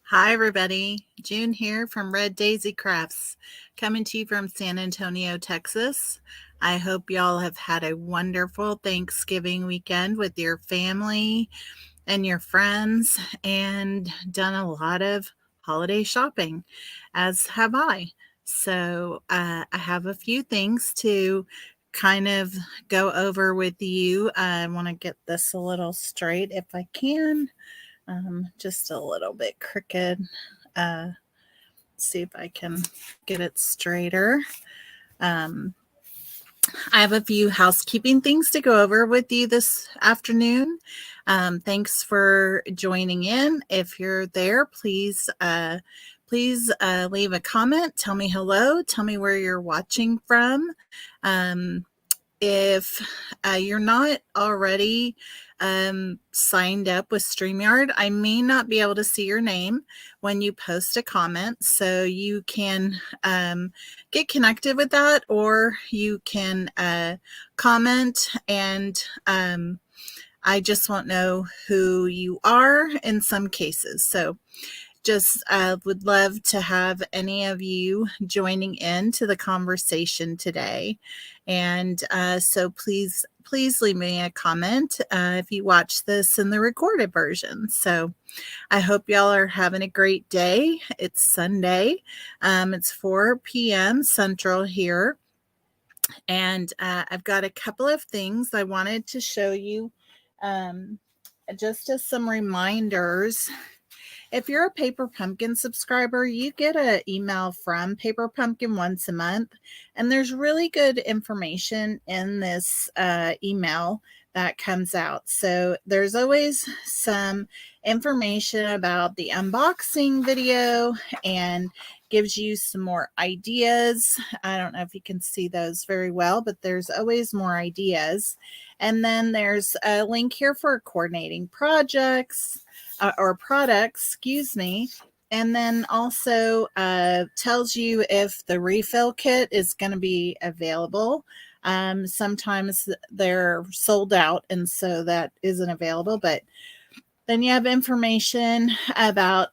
Hi, everybody. June here from Red Daisy Crafts, coming to you from San Antonio, Texas. I hope y'all have had a wonderful Thanksgiving weekend with your family and your friends and done a lot of holiday shopping, as have I. I have a few things to kind of go over with you. I want to get this a little straight if I can. Just a little bit crooked. Uh, see if I can get it straighter. Um, I have a few housekeeping things to go over with you this afternoon. Thanks for joining in. If you're there, please leave a comment. Tell me hello. Tell me where you're watching from. Um, if you're not already signed up with StreamYard, I may not be able to see your name when you post a comment. So you can get connected with that, or you can comment and I just won't know who you are in some cases. So just would love to have any of you joining in to the conversation today. And so please leave me a comment if you watch this in the recorded version. So I hope y'all are having a great day. It's Sunday. It's 4 p.m. Central here. And I've got a couple of things I wanted to show you um, just as some reminders. If you're a Paper Pumpkin subscriber, you get an email from Paper Pumpkin once a month, and there's really good information in this email that comes out. So there's always some information about the unboxing video and gives you some more ideas. I don't know if you can see those very well, but there's always more ideas. And then there's a link here for coordinating projects or products, excuse me. And then also tells you if the refill kit is going to be available. Sometimes they're sold out, and so that isn't available. But then you have information about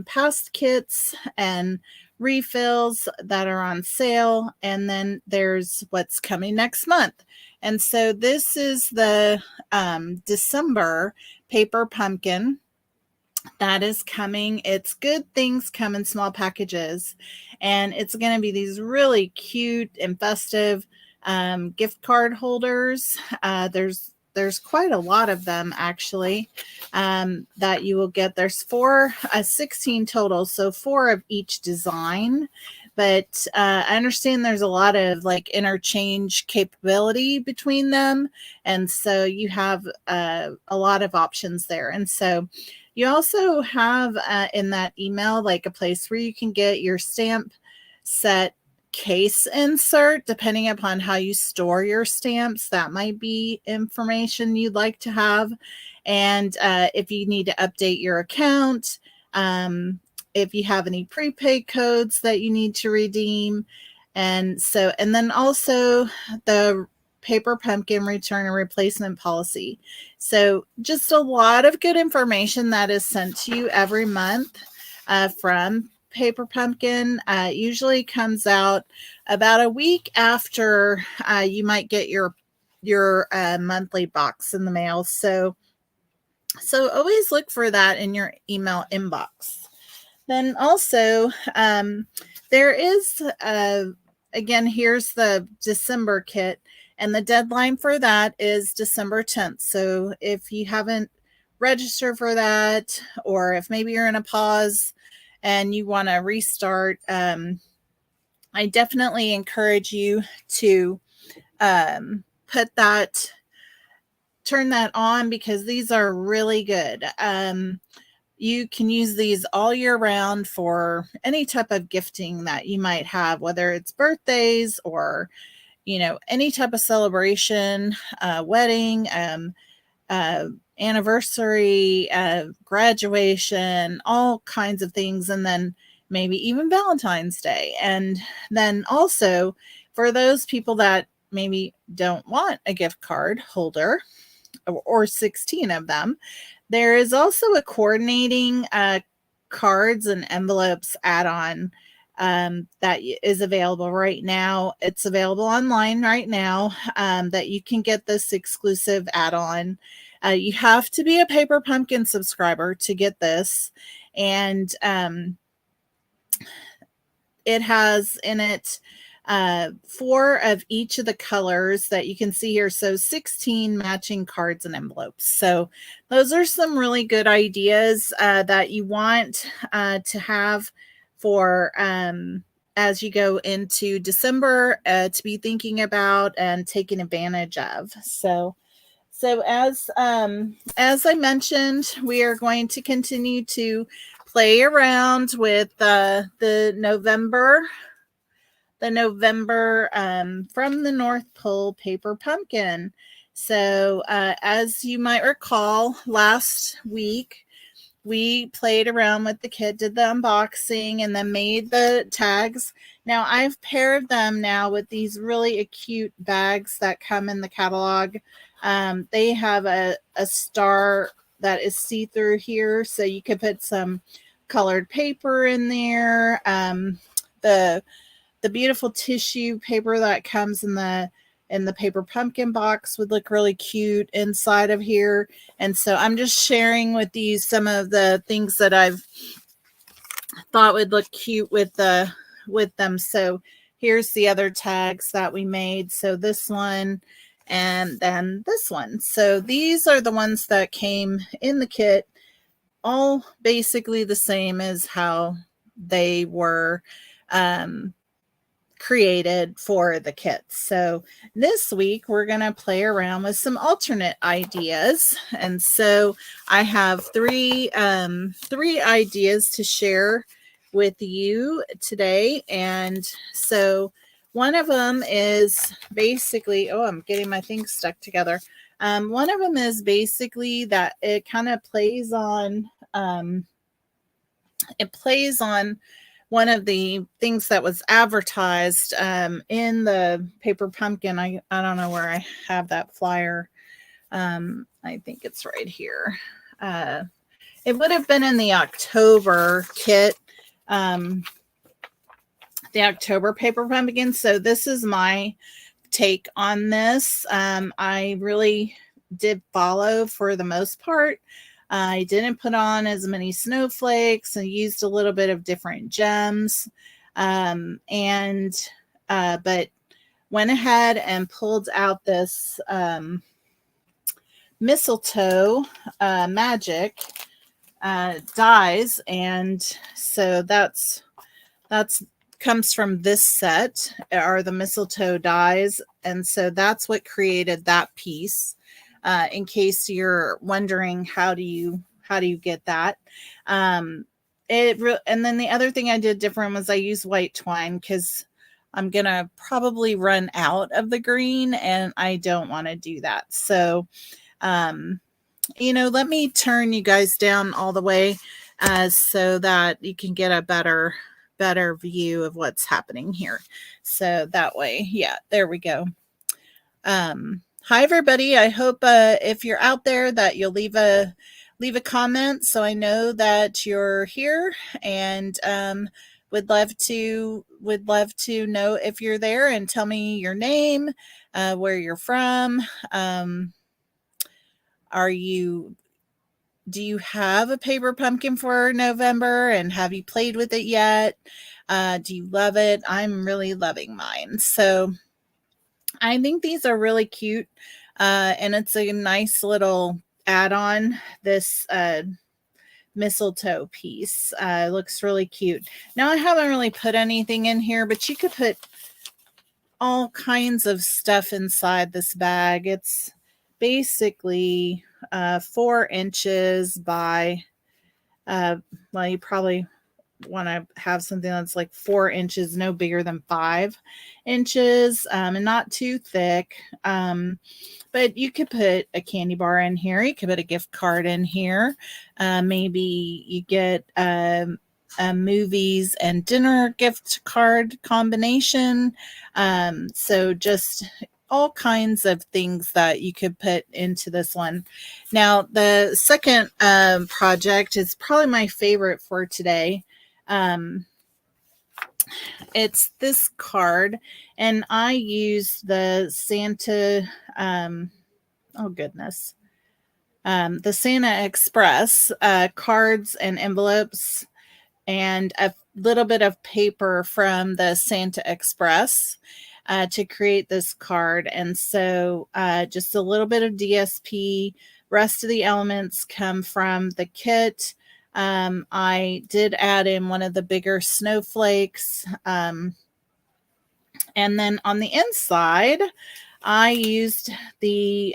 past kits and refills that are on sale. And then there's what's coming next month. And so this is the December Paper Pumpkin that is coming. It's Good Things Come in Small Packages, and it's going to be these really cute and festive gift card holders. There's quite a lot of them actually that you will get. There's 16 total, so 4 of each design. But I understand there's a lot of like interchange capability between them, and so you have a lot of options there. And so you also have in that email like a place where you can get your stamp set case insert, depending upon how you store your stamps. That might be information you'd like to have. And if you need to update your account, if you have any prepaid codes that you need to redeem. And then also the Paper Pumpkin return and replacement policy. So just a lot of good information that is sent to you every month from Paper Pumpkin. Usually comes out about a week after you might get your monthly box in the mail. So always look for that in your email inbox. Then also there is again, here's the December kit. And the deadline for that is December 10th. So if you haven't registered for that, or if maybe you're in a pause and you want to restart, I definitely encourage you to turn that on, because these are really good. You can use these all year round for any type of gifting that you might have, whether it's birthdays or any type of celebration, wedding, anniversary, graduation, all kinds of things. And then maybe even Valentine's Day. And then also for those people that maybe don't want a gift card holder, or 16 of them, there is also a coordinating cards and envelopes add-on that is available right now. It's available online right now that you can get this exclusive add-on. You have to be a Paper Pumpkin subscriber to get this. And it has in it 4 of each of the colors that you can see here. So 16 matching cards and envelopes. So those are some really good ideas that you want to have for as you go into December to be thinking about and taking advantage of. So as I mentioned, we are going to continue to play around with the November from the North Pole Paper Pumpkin. So as you might recall, last week we played around with the kit, did the unboxing, and then made the tags. Now I've paired them now with these really cute bags that come in the catalog. They have a star that is see-through here, so you could put some colored paper in there. The beautiful tissue paper that comes in the Paper Pumpkin box would look really cute inside of here. And so I'm just sharing with you some of the things that I've thought would look cute with them. So here's the other tags that we made. So this one and then this one. So these are the ones that came in the kit, all basically the same as how they were created for the kits. So this week we're going to play around with some alternate ideas. And so I have three ideas to share with you today. And so one of them is basically, I'm getting my things stuck together. One of them is basically that it kind of plays on, one of the things that was advertised in the Paper Pumpkin. I don't know where I have that flyer. I think it's right here. It would have been in the October kit, the October Paper Pumpkin. So this is my take on this. I really did follow for the most part. I didn't put on as many snowflakes and used a little bit of different gems. But went ahead and pulled out this mistletoe magic dies. And so that's comes from this set, are the mistletoe dies. And so that's what created that piece. In case you're wondering, how do you get that? And then the other thing I did different was I used white twine, because I'm gonna probably run out of the green and I don't want to do that. So let me turn you guys down all the way so that you can get a better view of what's happening here. So that way, yeah, there we go. Hi, everybody. I hope if you're out there that you'll leave a comment so I know that you're here, and would love to know if you're there, and tell me your name, where you're from. Do you have a Paper Pumpkin for November, and have you played with it yet? Do you love it? I'm really loving mine. So I think these are really cute, and it's a nice little add-on, this mistletoe piece. Looks really cute. Now, I haven't really put anything in here, but you could put all kinds of stuff inside this bag. It's basically 4 inches by, you probably want to have something that's like 4 inches, no bigger than 5 inches, and not too thick. But you could put a candy bar in here. You could put a gift card in here. Maybe you get a movies and dinner gift card combination. So just all kinds of things that you could put into this one. Now, the second project is probably my favorite for today. It's this card, and I used the Santa, oh goodness, the Santa Express cards and envelopes and a little bit of paper from the Santa Express to create this card. And so just a little bit of DSP. Rest of the elements come from the kit. I did add in one of the bigger snowflakes. And then on the inside, I used the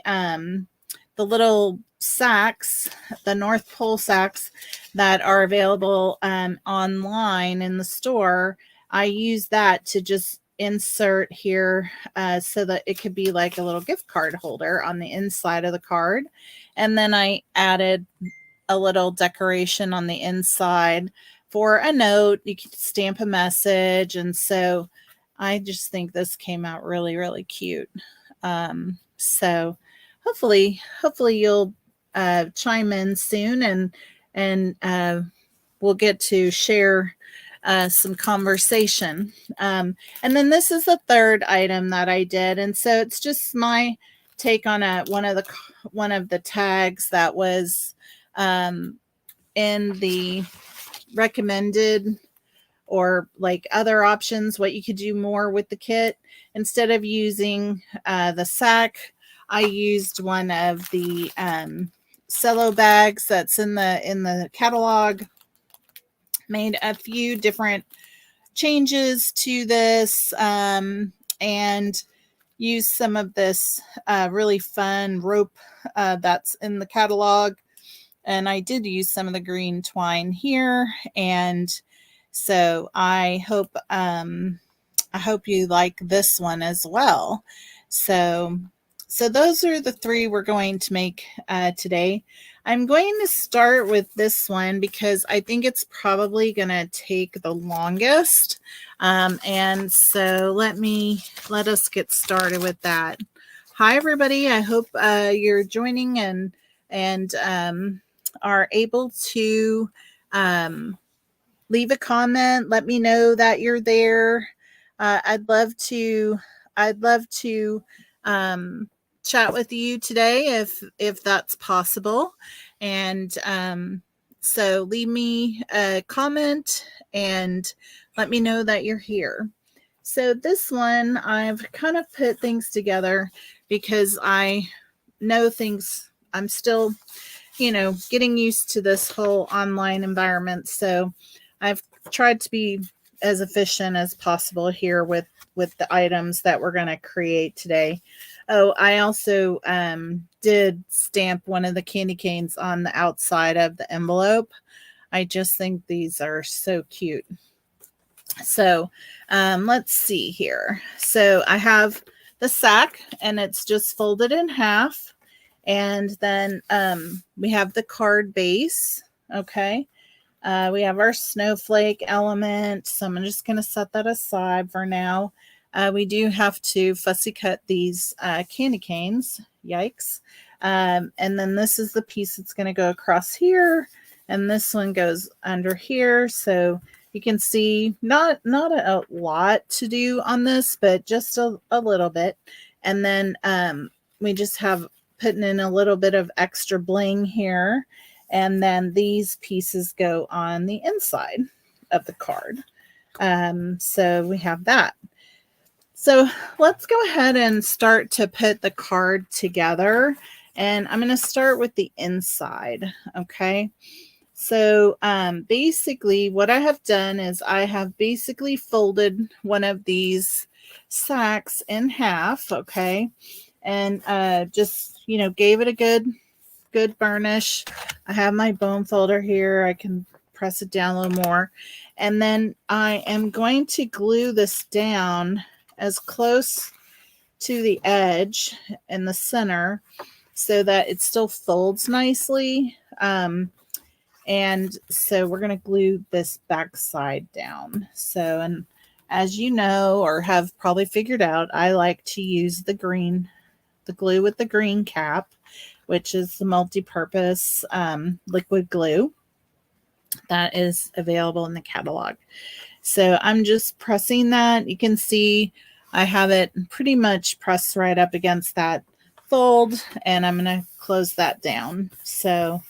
little sacks, the North Pole sacks that are available online in the store. I use that to just insert here so that it could be like a little gift card holder on the inside of the card. And then I added a little decoration on the inside for a note. You can stamp a message. And so I just think this came out really, really cute. So hopefully you'll chime in soon, and we'll get to share some conversation. And then this is the third item that I did, and so it's just my take on one of the tags that was in the recommended, or like other options, what you could do more with the kit. Instead of using the sack, I used one of the cello bags that's in the catalog. Made a few different changes to this, and used some of this really fun rope that's in the catalog. And I did use some of the green twine here, and so I hope you like this one as well. So those are the three we're going to make today. I'm going to start with this one because I think it's probably going to take the longest. And so let us get started with that. Hi, everybody. I hope you're joining and are able to leave a comment. Let me know that you're there. I'd love to chat with you today if that's possible. And so leave me a comment and let me know that you're here. So this one, I've kind of put things together because I know things. I'm still, getting used to this whole online environment. So I've tried to be as efficient as possible here with the items that we're going to create today. Oh, I also did stamp one of the candy canes on the outside of the envelope. I just think these are so cute. So let's see here. So I have the sack, and it's just folded in half. And then we have the card base. Okay. We have our snowflake element. So I'm just going to set that aside for now. We do have to fussy cut these candy canes. Yikes. And then this is the piece that's going to go across here. And this one goes under here. So you can see not a lot to do on this, but just a little bit. And then we just have putting in a little bit of extra bling here. And then these pieces go on the inside of the card. So we have that. So let's go ahead and start to put the card together. And I'm going to start with the inside. Okay. So basically what I have done is I have basically folded one of these sacks in half. Okay. And just, gave it a good burnish. I have my bone folder here. I can press it down a little more. And then I am going to glue this down as close to the edge in the center so that it still folds nicely. And so we're going to glue this back side down. So, and as you know, or have probably figured out, I like to use the glue with the green cap, which is the multi-purpose liquid glue that is available in the catalog. So I'm just pressing that. You can see I have it pretty much pressed right up against that fold, and I'm going to close that down. So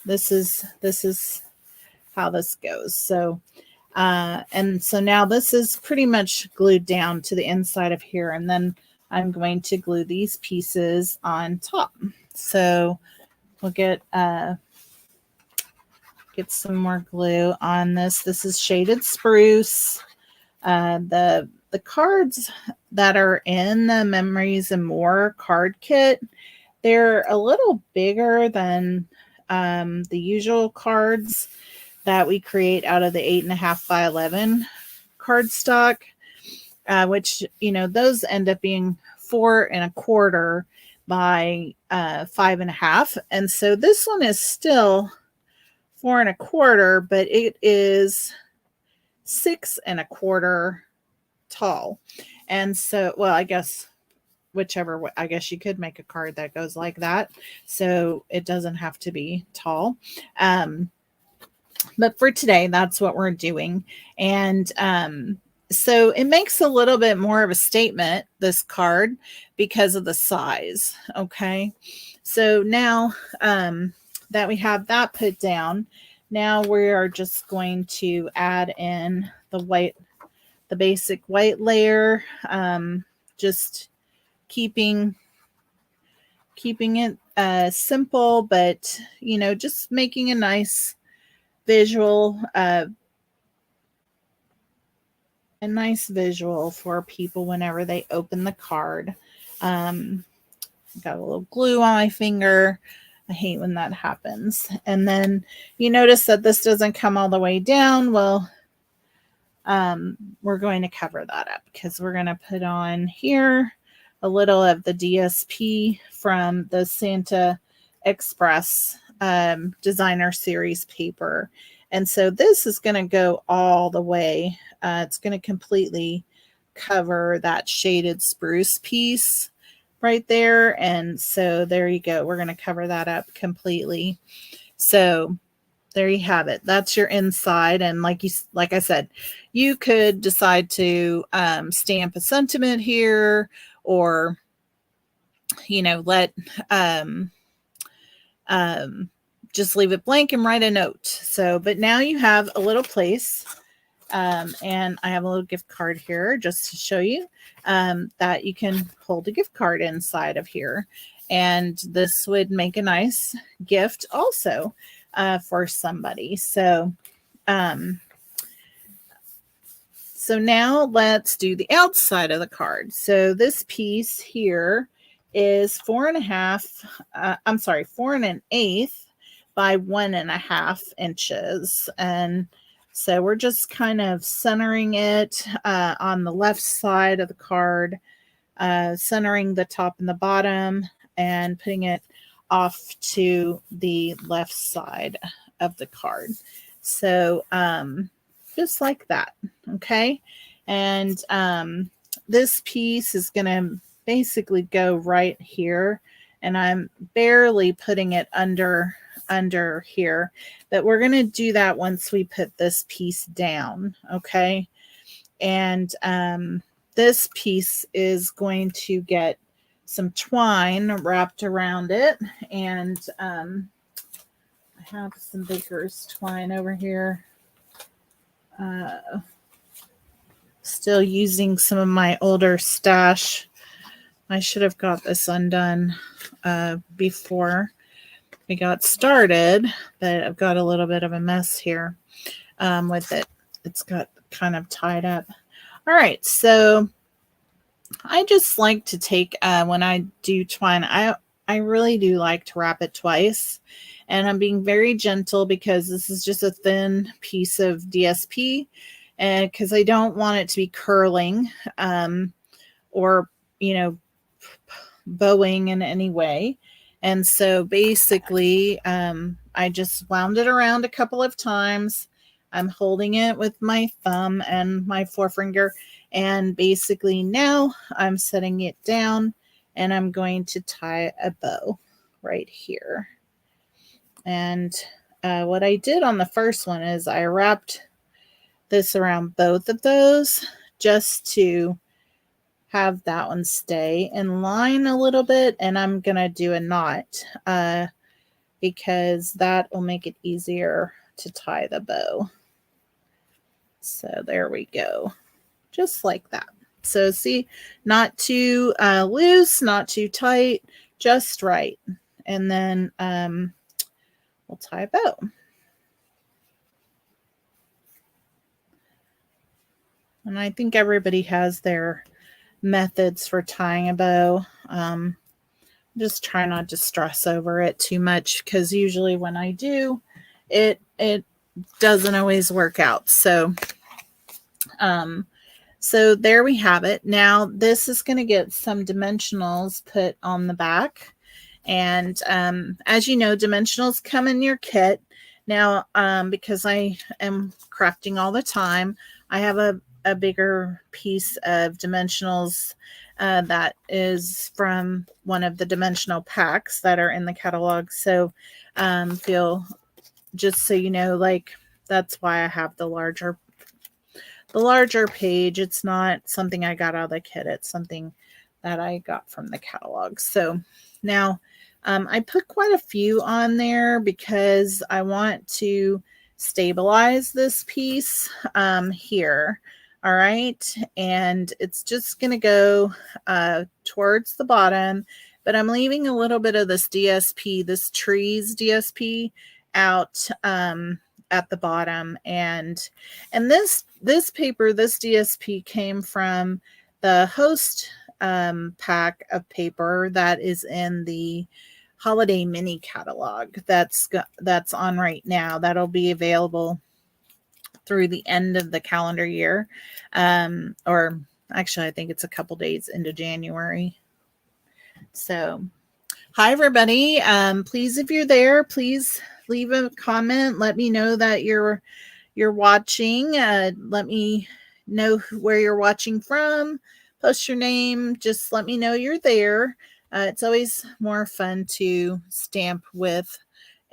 this is how this goes. So and so now this is pretty much glued down to the inside of here, and then I'm going to glue these pieces on top. So we'll get some more glue on this. This is shaded spruce. The cards that are in the Memories and More card kit, they're a little bigger than the usual cards that we create out of the 8.5 by 11 cardstock, which, you know, those end up being 4 1/4 by 5.5. And so this one is still 4 1/4, but it is 6 1/4 tall. And so, well, I guess whichever way, I guess you could make a card that goes like that. So it doesn't have to be tall. But for today, that's what we're doing. And so it makes a little bit more of a statement, this card, because of the size. Okay. So now that we have that put down, now we are just going to add in the basic white layer, just keeping it simple, but, you know, just making a nice visual, for people whenever they open the card. Got a little glue on my finger. I hate when that happens. And then you notice that this doesn't come all the way down. Well, we're going to cover that up because we're going to put on here a little of the DSP from the Santa Express Designer Series paper. And so this is going to go all the way. It's going to completely cover that shaded spruce piece right there. And so there you go. We're going to cover that up completely. So there you have it. That's your inside. And like I said, you could decide to stamp a sentiment here, or, you know, let just leave it blank and write a note. So, but now you have a little place. And I have a little gift card here just to show you that you can hold a gift card inside of here. And this would make a nice gift also for somebody. So, so now let's do the outside of the card. So this piece here is 4 1/8 by 1.5 inches. And so we're just kind of centering it on the left side of the card, centering the top and the bottom, and putting it off to the left side of the card. So just like that. Okay. And this piece is going to basically go right here. And I'm barely putting it under here, but we're going to do that once we put this piece down. Okay. And this piece is going to get some twine wrapped around it. And I have some baker's twine over here. Still using some of my older stash. I should have got this undone before we got started, but I've got a little bit of a mess here with it. It's got kind of tied up. All right, so I just like to take, when I do twine, I really do like to wrap it twice. And I'm being very gentle because this is just a thin piece of DSP, and because I don't want it to be curling or, you know, bowing in any way. And so basically, I just wound it around a couple of times, I'm holding it with my thumb and my forefinger, and basically now I'm setting it down and I'm going to tie a bow right here. And what I did on the first one is I wrapped this around both of those just to have that one stay in line a little bit, and I'm gonna do a knot because that will make it easier to tie the bow. So there we go, just like that. So see, not too loose, not too tight, just right. And then we'll tie a bow. And I think everybody has their methods for tying a bow. Just try not to stress over it too much, because usually when I do, it doesn't always work out. So so there we have it. Now this is going to get some dimensionals put on the back. And as you know, dimensionals come in your kit. Now, because I am crafting all the time, I have a bigger piece of dimensionals that is from one of the dimensional packs that are in the catalog. So just so you know, like, that's why I have the larger page. It's not something I got out of the kit. It's something that I got from the catalog. So now I put quite a few on there because I want to stabilize this piece here. All right. And it's just going to go towards the bottom, but I'm leaving a little bit of this DSP, this trees DSP out at the bottom. And this paper, this DSP came from the host pack of paper that is in the holiday mini catalog that's on right now. That'll be available through the end of the calendar year, or actually I think it's a couple days into January. So hi everybody, please, if you're there, please leave a comment. Let me know that you're watching. Let me know where you're watching from. Post your name. Just let me know you're there. It's always more fun to stamp with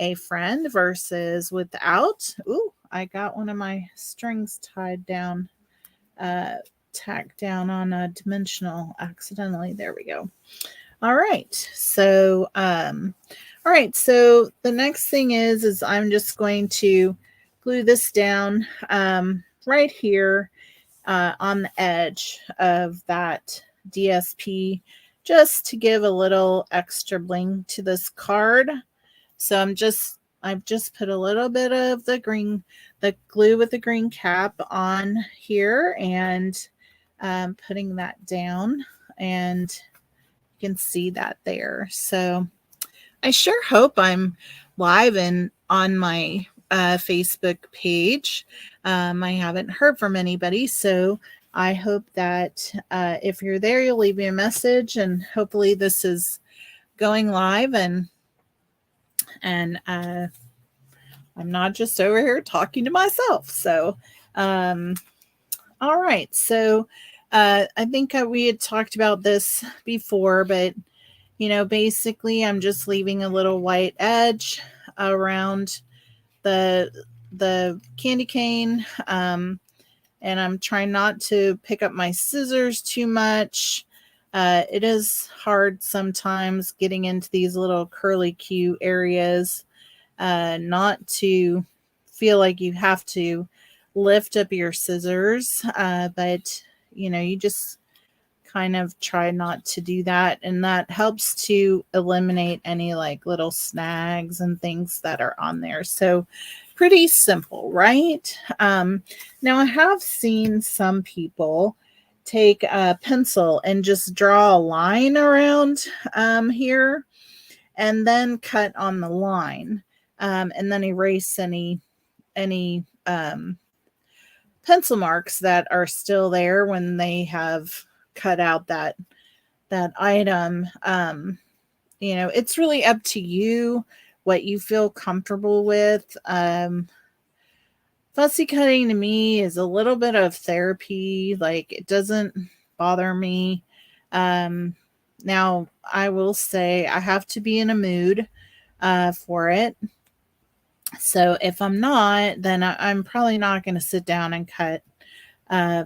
a friend versus without. Ooh, I got one of my strings tied down, tacked down on a dimensional accidentally. There we go. All right. So, all right. So the next thing is I'm just going to glue this down right here on the edge of that DSP, just to give a little extra bling to this card. So I've just put a little bit of the glue with the green cap on here, and putting that down, and you can see that there. So I sure hope I'm live and on my Facebook page. I haven't heard from anybody, so I hope that if you're there, you'll leave me a message, and hopefully this is going live, and I'm not just over here talking to myself. So, all right. So I think we had talked about this before, but basically I'm just leaving a little white edge around the candy cane, and I'm trying not to pick up my scissors too much. It is hard sometimes getting into these little curly Q areas, not to feel like you have to lift up your scissors, but you just kind of try not to do that, and that helps to eliminate any like little snags and things that are on there. So pretty simple, right? Now I have seen some people take a pencil and just draw a line around here, and then cut on the line, and then erase any pencil marks that are still there when they have cut out that item. It's really up to you what you feel comfortable with. Fussy cutting to me is a little bit of therapy. Like, it doesn't bother me. Um, Now, I will say I have to be in a mood for it. So if I'm not, then I'm probably not going to sit down and cut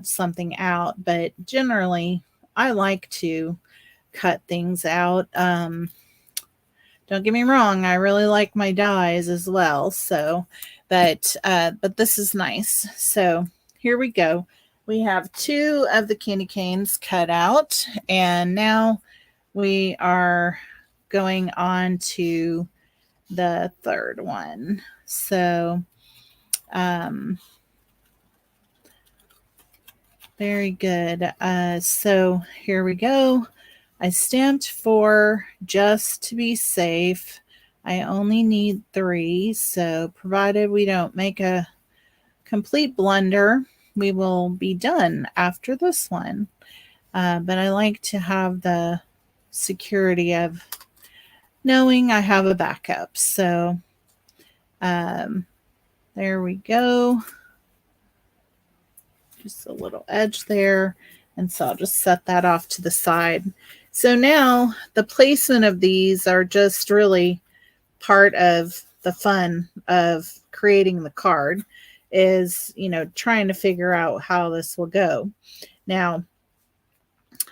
something out. But generally, I like to cut things out. Don't get me wrong, I really like my dies as well. So, but this is nice. So here we go. We have two of the candy canes cut out, and now we are going on to the third one. So, um, very good. So here we go. I stamped 4 just to be safe. I only need 3, so provided we don't make a complete blunder, we will be done after this one. But I like to have the security of knowing I have a backup. So there we go. Just a little edge there. And so I'll just set that off to the side. So now the placement of these are just really part of the fun of creating the card is, trying to figure out how this will go. Now,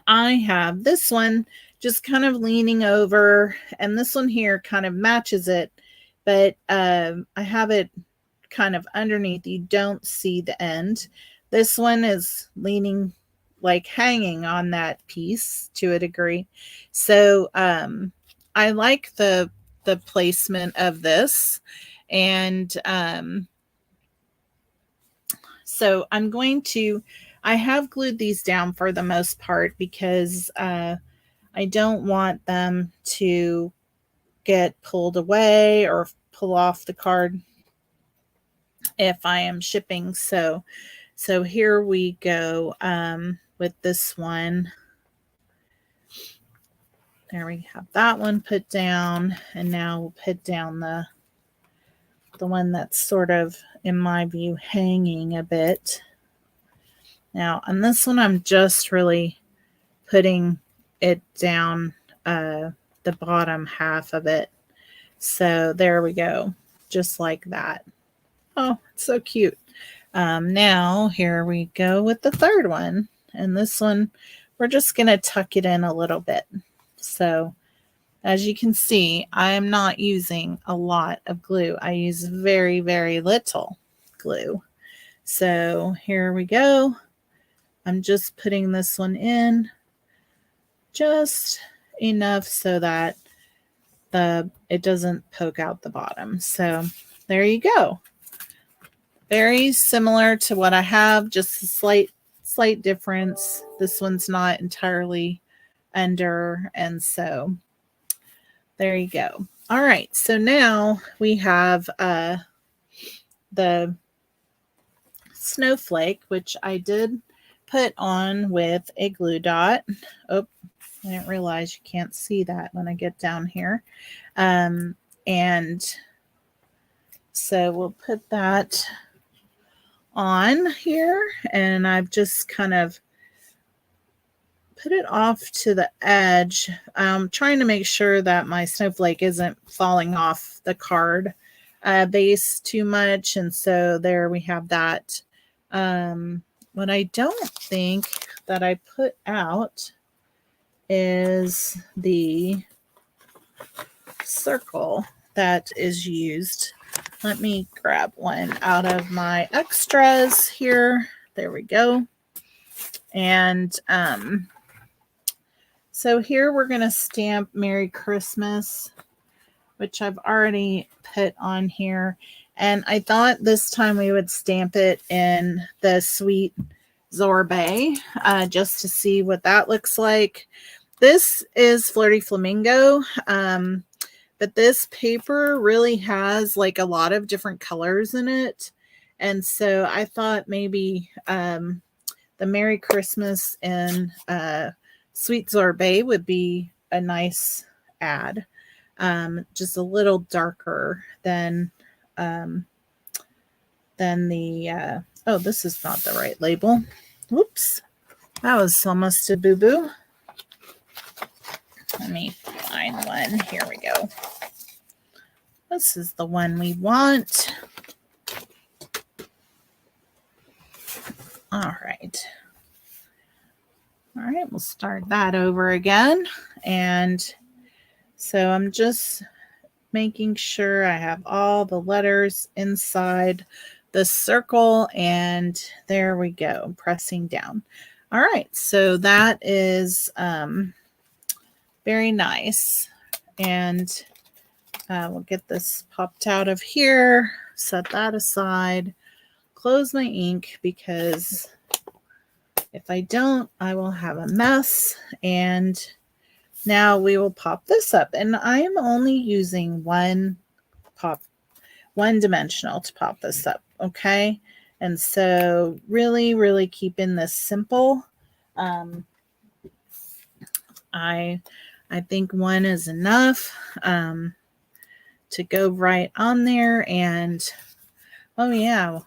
I have this one just kind of leaning over, and this one here kind of matches it, but I have it kind of underneath. You don't see the end. This one is leaning, like hanging on that piece to a degree. So I like the placement of this. And so I have glued these down for the most part because I don't want them to get pulled away or pull off the card if I am shipping. So here we go with this one. There we have that one put down, and now we'll put down the one that's sort of, in my view, hanging a bit. Now, on this one, I'm just really putting it down the bottom half of it. So there we go, just like that. Oh, it's so cute. Now, here we go with the third one. And this one, we're just going to tuck it in a little bit. So as you can see, I am not using a lot of glue. I use very, very little glue. So here we go. I'm just putting this one in just enough so that it doesn't poke out the bottom. So there you go. Very similar to what I have, just a slight difference. This one's not entirely under, and so there you go. All right, so now we have the snowflake, which I did put on with a glue dot. Oh, I didn't realize you can't see that when I get down here. And so we'll put that on here, and I've just kind of put it off to the edge. I'm trying to make sure that my snowflake isn't falling off the card base too much. And so there we have that. What I don't think that I put out is the circle that is used. Let me grab one out of my extras here. There we go. And so here we're going to stamp Merry Christmas, which I've already put on here. And I thought this time we would stamp it in the Sweet Sorbet just to see what that looks like. This is Flirty Flamingo, but this paper really has like a lot of different colors in it. And so I thought maybe the Merry Christmas and Sweet Sorbet would be a nice add. Just a little darker than than the, oh, this is not the right label. Whoops. That was almost a boo-boo. Let me find one. Here we go. This is the one we want. All right. All right, we'll start that over again. And so I'm just making sure I have all the letters inside the circle, and there we go, pressing down. All right, so that is very nice. And we'll get this popped out of here, set that aside, close my ink, because if I don't, I will have a mess. And now we will pop this up. And I am only using one dimensional to pop this up, okay? And so really, really keeping this simple. I think one is enough to go right on there. And oh yeah.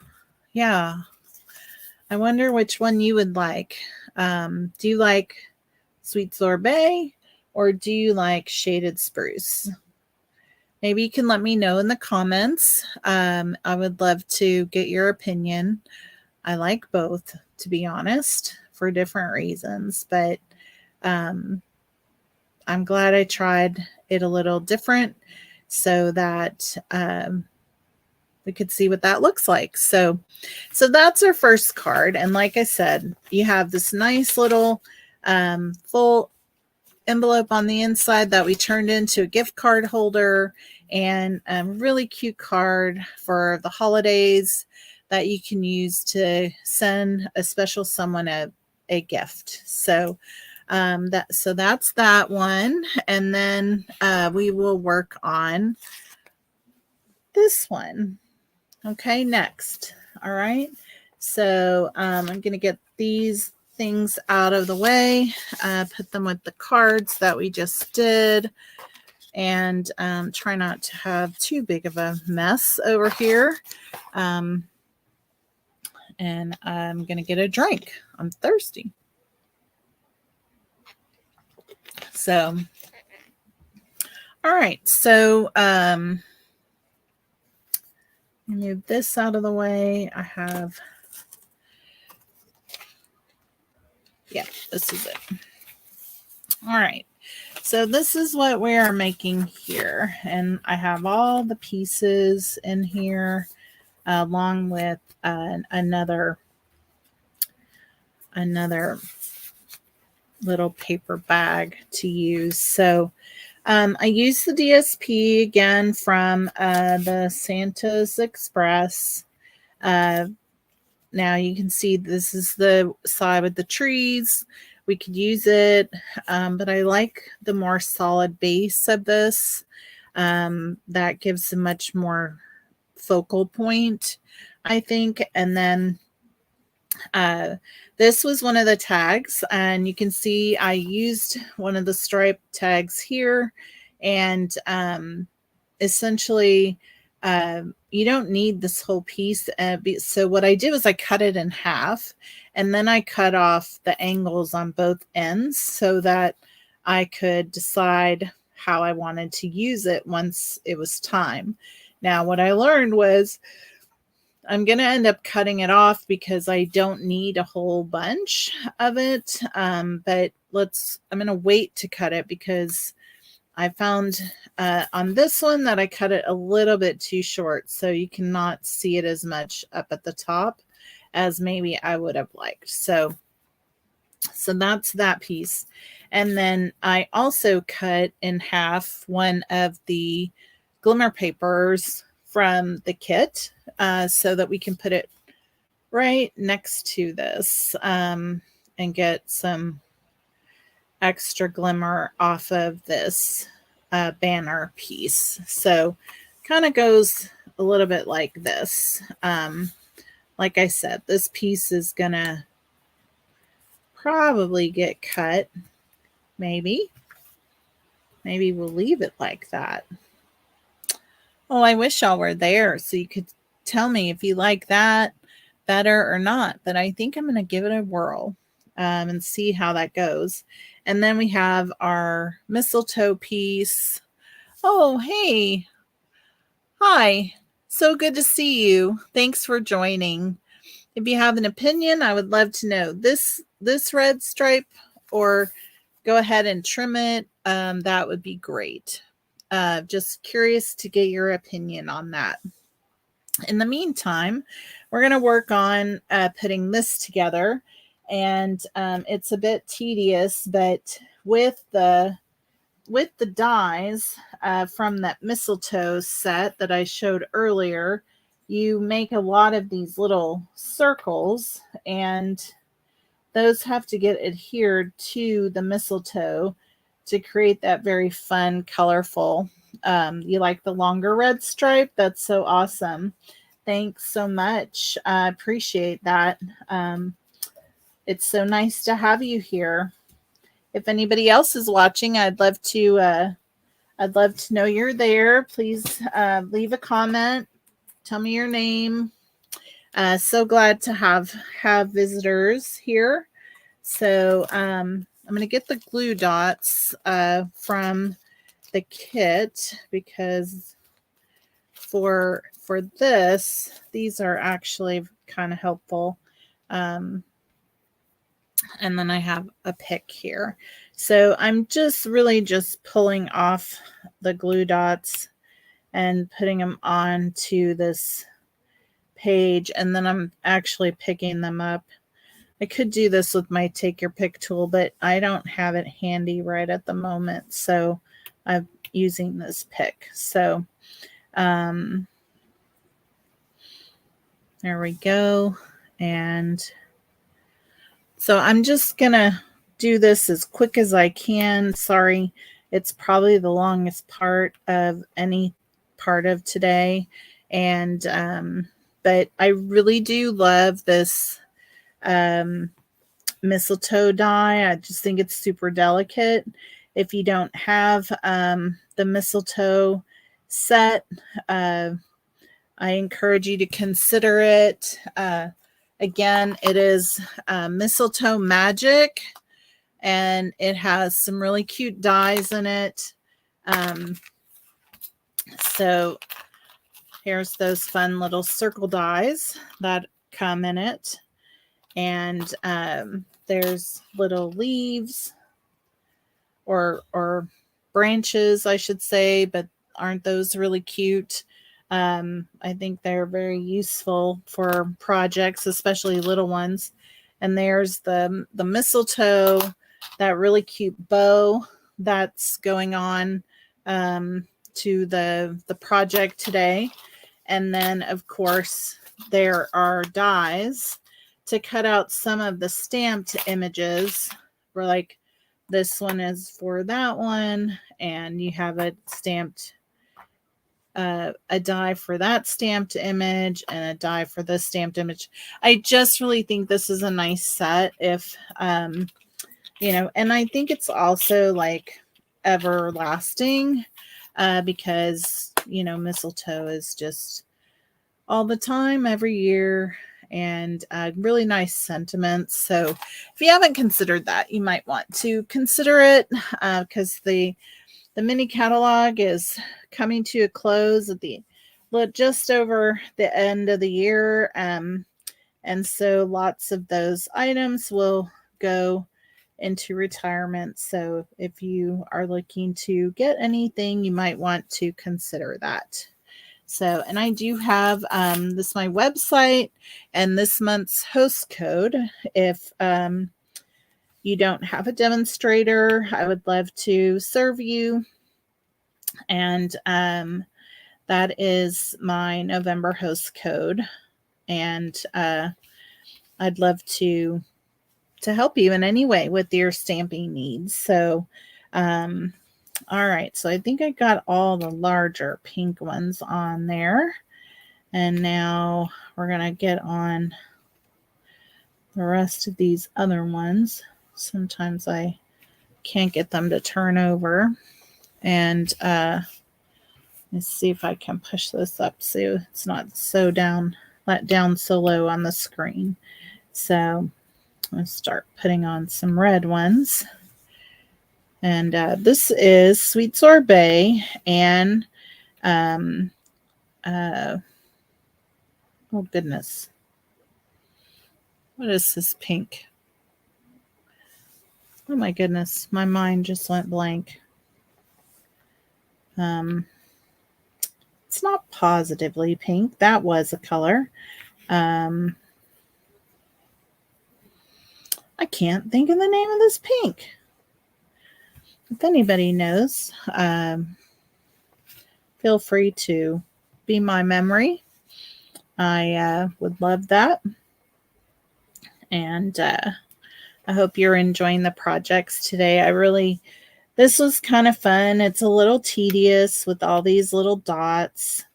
I wonder which one you would like. Do you like Sweet Sorbet or do you like Shaded Spruce? Maybe you can let me know in the comments. I would love to get your opinion. I like both, to be honest, for different reasons, but I'm glad I tried it a little different so that we could see what that looks like. So that's our first card. And like I said, you have this nice little full envelope on the inside that we turned into a gift card holder, and a really cute card for the holidays that you can use to send a special someone a gift. So that's that one. And then we will work on this one. Okay, next. All right. So I'm going to get these things out of the way, put them with the cards that we just did, and try not to have too big of a mess over here. And I'm going to get a drink. I'm thirsty. So, all right. So, move this out of the way. I have, yeah, this is it. All right. So this is what we are making here. And I have all the pieces in here along with another little paper bag to use. So I use the DSP again from the Santa's Express. Now you can see this is the side with the trees. We could use it, but I like the more solid base of this. That gives a much more focal point, I think. And then this was one of the tags, and you can see I used one of the stripe tags here, and essentially you don't need this whole piece. So what I did was I cut it in half, and then I cut off the angles on both ends so that I could decide how I wanted to use it once it was time. Now, what I learned was I'm going to end up cutting it off because I don't need a whole bunch of it. But I'm going to wait to cut it because I found on this one that I cut it a little bit too short. So you cannot see it as much up at the top as maybe I would have liked. So that's that piece. And then I also cut in half one of the glimmer papers from the kit so that we can put it right next to this and get some extra glimmer off of this banner piece. So kind of goes a little bit like this. Like I said, this piece is gonna probably get cut. Maybe we'll leave it like that. Oh, I wish y'all were there so you could tell me if you like that better or not. But I think I'm going to give it a whirl and see how that goes. And then we have our mistletoe piece. Oh, hey. Hi. So good to see you. Thanks for joining. If you have an opinion, I would love to know this red stripe, or go ahead and trim it. That would be great. Just curious to get your opinion on that. In the meantime, we're going to work on putting this together, and it's a bit tedious, but with the dies from that mistletoe set that I showed earlier, you make a lot of these little circles, and those have to get adhered to the mistletoe to create that very fun, colorful. You like the longer red stripe? That's so awesome. Thanks so much. I appreciate that. It's so nice to have you here. If anybody else is watching, I'd love to know you're there. Please leave a comment. Tell me your name. So glad to have visitors here. So I'm going to get the glue dots from the kit, because for this, these are actually kind of helpful. And then I have a pick here. So I'm just pulling off the glue dots and putting them onto this page, and then I'm actually picking them up. I could do this with my take your pick tool, but I don't have it handy right at the moment, so I'm using this pick. So there we go. And so I'm just gonna do this as quick as I can. Sorry, it's probably the longest part of any part of today. And but I really do love this mistletoe die. I just think it's super delicate. If you don't have the mistletoe set, I encourage you to consider it. Again, it is Mistletoe Magic, and it has some really cute dies in it. So here's those fun little circle dies that come in it. And there's little leaves or branches, I should say, but aren't those really cute? I think they're very useful for projects, especially little ones. And there's the mistletoe, that really cute bow that's going on to the project today. And then, of course, there are dies to cut out some of the stamped images. For like, this one is for that one, and you have a stamped a die for that stamped image and a die for this stamped image. I just really think this is a nice set. If you know, and I think it's also like everlasting because, you know, mistletoe is just all the time, every year, and really nice sentiments. So if you haven't considered that, you might want to consider it, because the mini catalog is coming to a close at just over the end of the year. And so lots of those items will go into retirement. So if you are looking to get anything, you might want to consider that. So, and I do have this my website and this month's host code. If you don't have a demonstrator, I would love to serve you. And that is my November host code. And I'd love to help you in any way with your stamping needs. So, all right. So I think I got all the larger pink ones on there. And now we're going to get on the rest of these other ones. Sometimes I can't get them to turn over. And Let's see if I can push this up so it's not so let down so low on the screen. So I'm going to start putting on some red ones. And this is Sweet Sorbet and oh goodness. What is this pink? Oh my goodness, my mind just went blank. It's not positively pink. That was a color. I can't think of the name of this pink. If anybody knows, feel free to be my memory. I would love that. And I hope you're enjoying the projects today. This was kind of fun. It's a little tedious with all these little dots,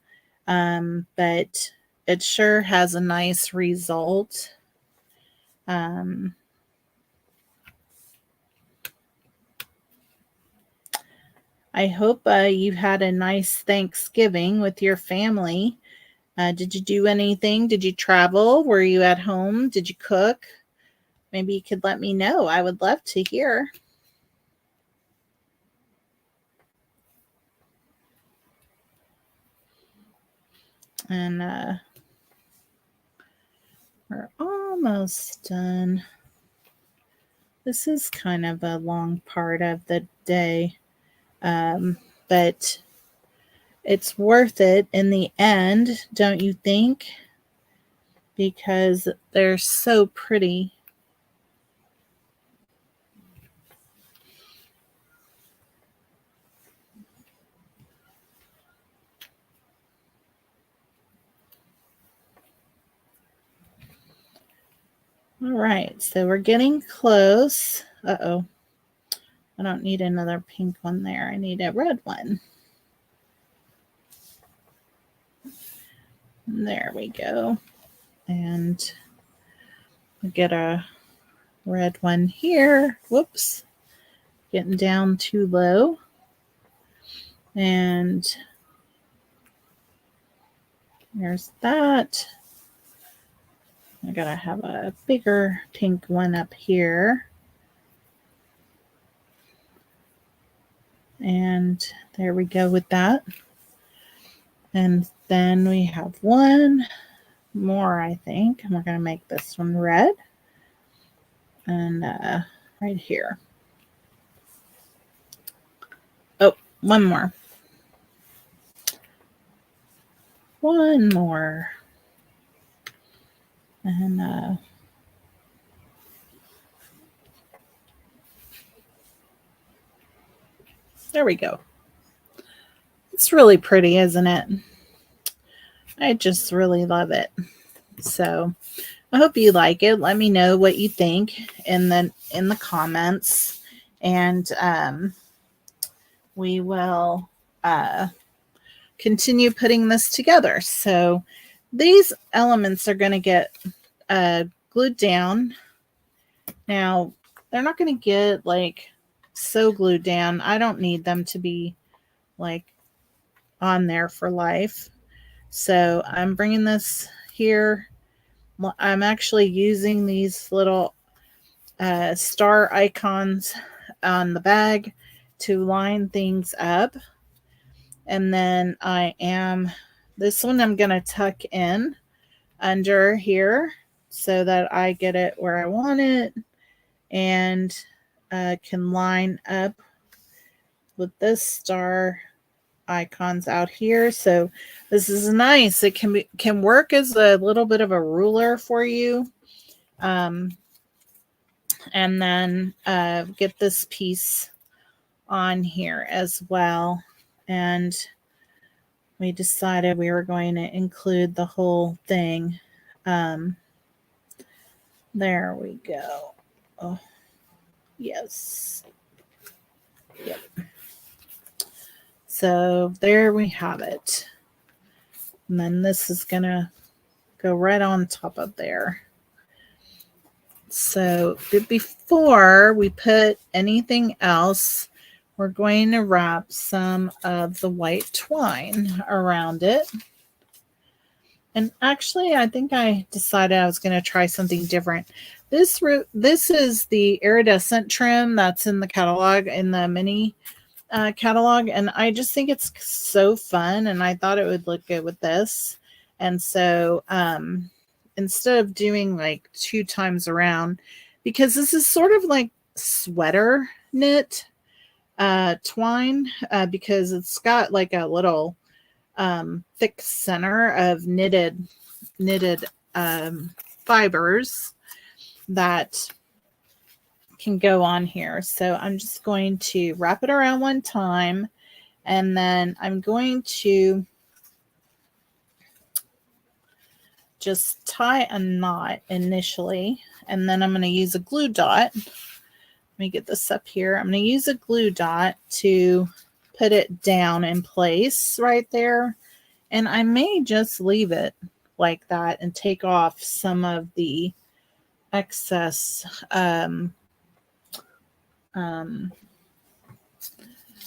but it sure has a nice result. I hope you had a nice Thanksgiving with your family. Did you do anything? Did you travel? Were you at home? Did you cook? Maybe you could let me know. I would love to hear. And we're almost done. This is kind of a long part of the day, but it's worth it in the end, don't you think? Because they're so pretty. All right, so we're getting close. Uh-oh. I don't need another pink one there. I need a red one. There we go. And we get a red one here. Whoops. Getting down too low. And there's that. I gotta have a bigger pink one up here. And there we go with that. And then we have one more, I think. And we're going to make this one red. And right here. Oh, one more. One more. And there we go. It's really pretty, isn't it? I just really love it. So I hope you like it. Let me know what you think in the comments, and we will continue putting this together. So these elements are going to get glued down. Now they're not going to get like so glued down. I don't need them to be like on there for life. So I'm bringing this here. I'm actually using these little star icons on the bag to line things up. And then this one I'm going to tuck in under here so that I get it where I want it, and can line up with this star icons out here. So this is nice. It can work as a little bit of a ruler for you. And then get this piece on here as well. And we decided we were going to include the whole thing. There we go. Oh, yes. Yep. So there we have it. And then this is going to go right on top of there. So before we put anything else, we're going to wrap some of the white twine around it. And actually, I think I decided I was going to try something different. This is the iridescent trim that's in the catalog, in the mini catalog, and I just think it's so fun, and I thought it would look good with this. And so instead of doing like 2 times around, because this is sort of like sweater knit twine, because it's got like a little thick center of knitted fibers that can go on here. So I'm just going to wrap it around one time, and then I'm going to just tie a knot initially, and then I'm going to use a glue dot. Let me get this up here. I'm going to use a glue dot to put it down in place right there, and I may just leave it like that and take off some of the excess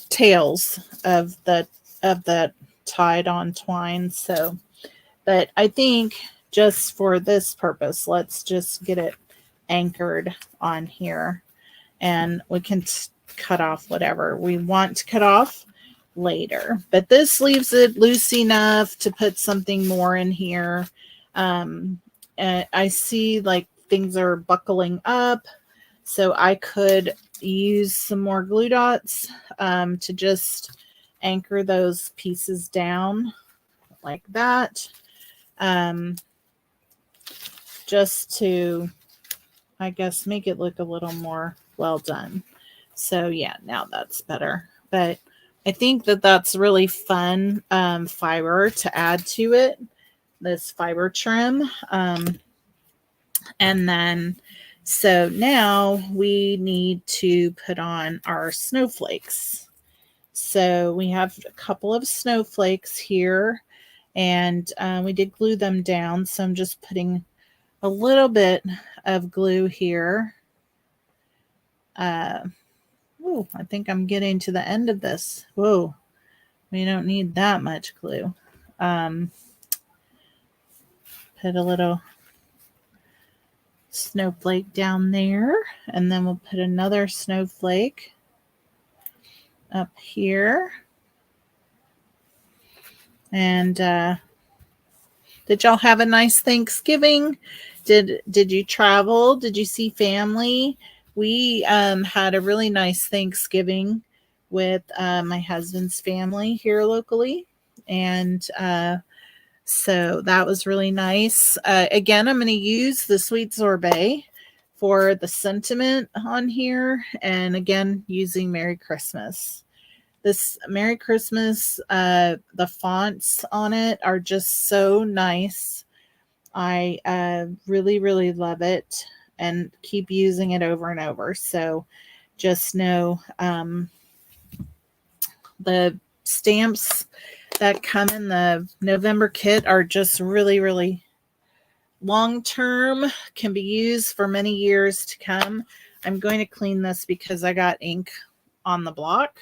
tails of that tied on twine. So, but I think just for this purpose, let's just get it anchored on here, and we can cut off whatever we want to cut off later. But this leaves it loose enough to put something more in here. And I see like things are buckling up, so I could use some more glue dots to just anchor those pieces down like that, just to, I guess, make it look a little more well done. So yeah, now that's better. But I think that that's really fun fiber to add to it, this fiber trim. And then, so now we need to put on our snowflakes. So we have a couple of snowflakes here, and we did glue them down. So I'm just putting a little bit of glue here. Oh, I think I'm getting to the end of this. Whoa, we don't need that much glue. Put a little snowflake down there, and then we'll put another snowflake up here. And did y'all have a nice Thanksgiving? Did you travel? Did you see family? We had a really nice Thanksgiving with my husband's family here locally, and so that was really nice. Again, I'm going to use the sweet sorbet for the sentiment on here, and again, using Merry Christmas. This Merry Christmas, the fonts on it are just so nice. I really, really love it and keep using it over and over. So just know the stamps that come in the November kit are just really, really long term, can be used for many years to come. I'm going to clean this because I got ink on the block.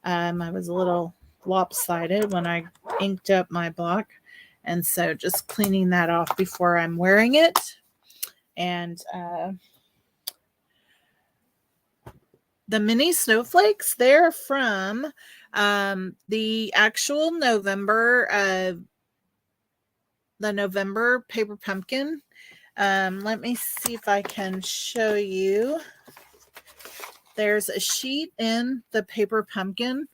I was a little lopsided when I inked up my block, and so just cleaning that off before I'm wearing it. And the mini snowflakes, they're from the actual November, the November paper pumpkin. Let me see if I can show you. There's a sheet in the paper pumpkin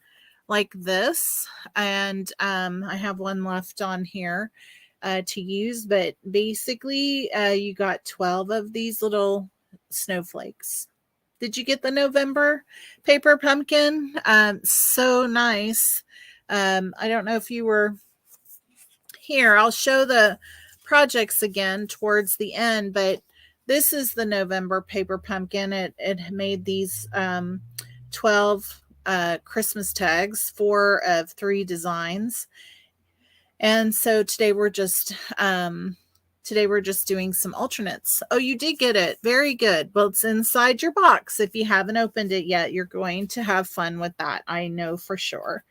like this, and I have one left on here to use, but basically you got 12 of these little snowflakes. Did you get the November paper pumpkin? So nice. I don't know if you were here. I'll show the projects again towards the end, but this is the November paper pumpkin. It made these 12 Christmas tags, 4 of 3 designs. And so today we're just Today we're just doing some alternates. Oh, you did get it. Very good. Well, it's inside your box. If you haven't opened it yet, you're going to have fun with that. I know for sure.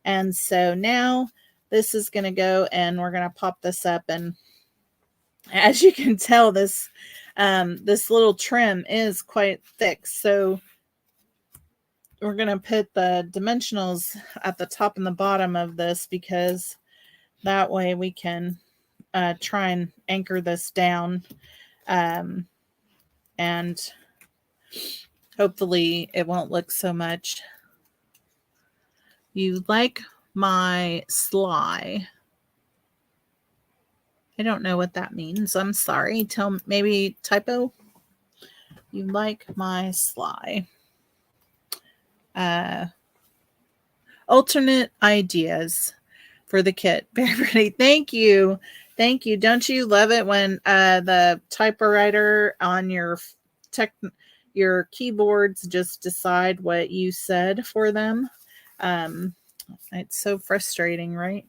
And so now this is going to go, and we're going to pop this up. And as you can tell, this little trim is quite thick. So we're going to put the dimensionals at the top and the bottom of this, because that way we can try and anchor this down, and hopefully it won't look so much. You like my sly? I don't know what that means. I'm sorry. Maybe typo. You like my sly? Alternate ideas for the kit. Very pretty. Thank you. Thank you. Don't you love it when the typewriter on your keyboards just decide what you said for them? It's so frustrating, right?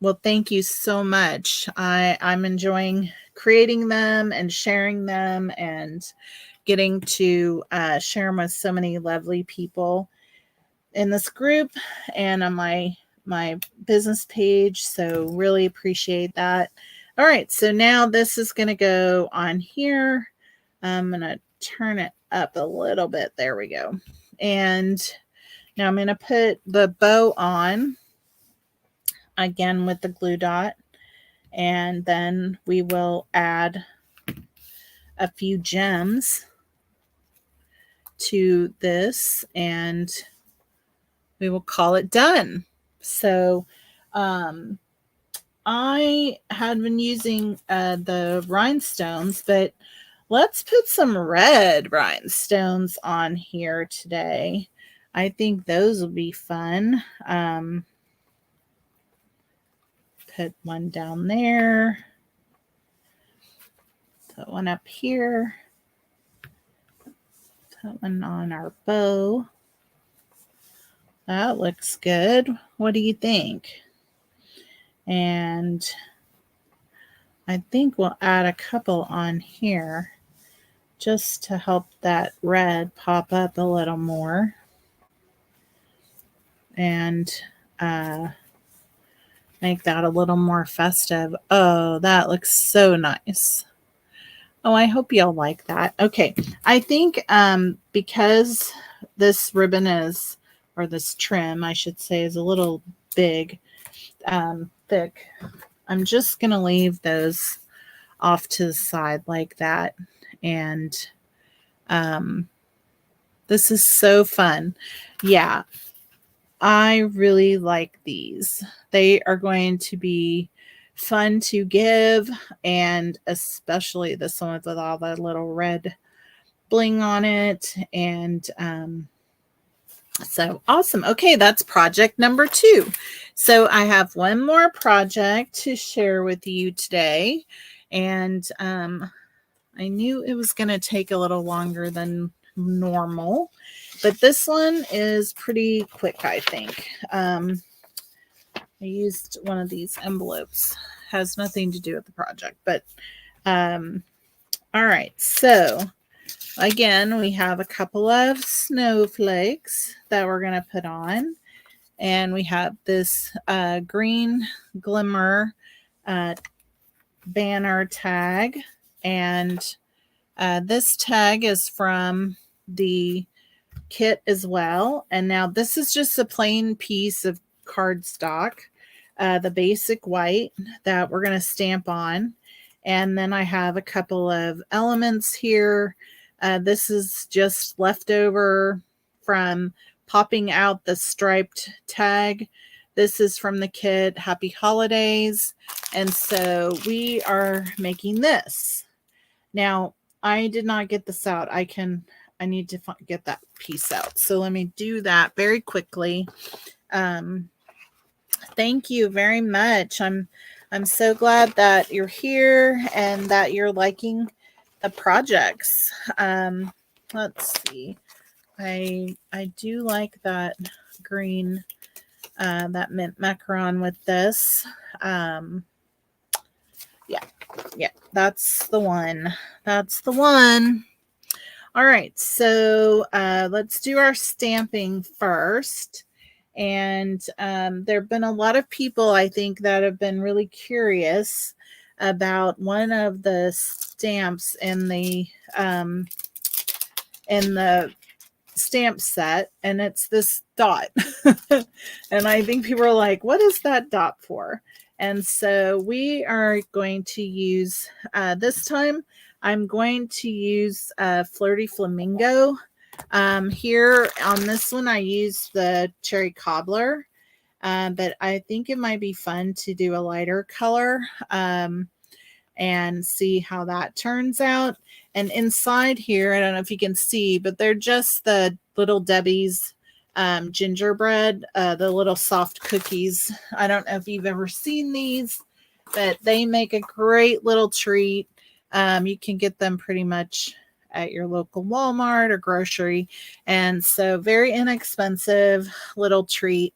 Well, thank you so much. I'm enjoying creating them and sharing them, and getting to share them with so many lovely people in this group and on my business page. So really appreciate that. All right, so now this is going to go on here. I'm going to turn it up a little bit. There we go. And now I'm going to put the bow on again with the glue dot, and then we will add a few gems to this, and we will call it done. So I had been using the rhinestones, but let's put some red rhinestones on here today. I think those will be fun. Put one down there. Put one up here. Put one on our bow. That looks good. What do you think? And I think we'll add a couple on here just to help that red pop up a little more. And make that a little more festive. Oh, that looks so nice. Oh, I hope y'all like that. Okay, I think because this ribbon is, or this trim, I should say, is a little big, thick, I'm just going to leave those off to the side like that. And this is so fun. Yeah, I really like these. They are going to be fun to give, and especially this one with all the little red bling on it. And so awesome. Okay, that's project number 2. So I have one more project to share with you today. And I knew it was going to take a little longer than normal, but this one is pretty quick, I think. I used one of these envelopes. Has nothing to do with the project, but all right. So again, we have a couple of snowflakes that we're going to put on, and we have this green glimmer banner tag, and this tag is from the kit as well. And now this is just a plain piece of cardstock, the basic white that we're going to stamp on. And then I have a couple of elements here. This is just leftover from popping out the striped tag. This is from the kit. Happy Holidays. And so we are making this. Now, I did not get this out. I need to get that piece out. So let me do that very quickly. Thank you very much. I'm so glad that you're here and that you're liking the projects. Let's see. I do like that green, that mint macaron with this. Yeah, that's the one. That's the one. All right, so let's do our stamping first. And there have been a lot of people, I think, that have been really curious about one of the stamps in the stamp set, and it's this dot. And I think people are like, what is that dot for? And so we are going to use, this time, I'm going to use Flirty Flamingo. Here on this one, I used the Cherry Cobbler, but I think it might be fun to do a lighter color and see how that turns out. And inside here, I don't know if you can see, but they're just the Little Debbie's gingerbread, the little soft cookies. I don't know if you've ever seen these, but they make a great little treat. You can get them pretty much at your local Walmart or grocery. And so very inexpensive little treat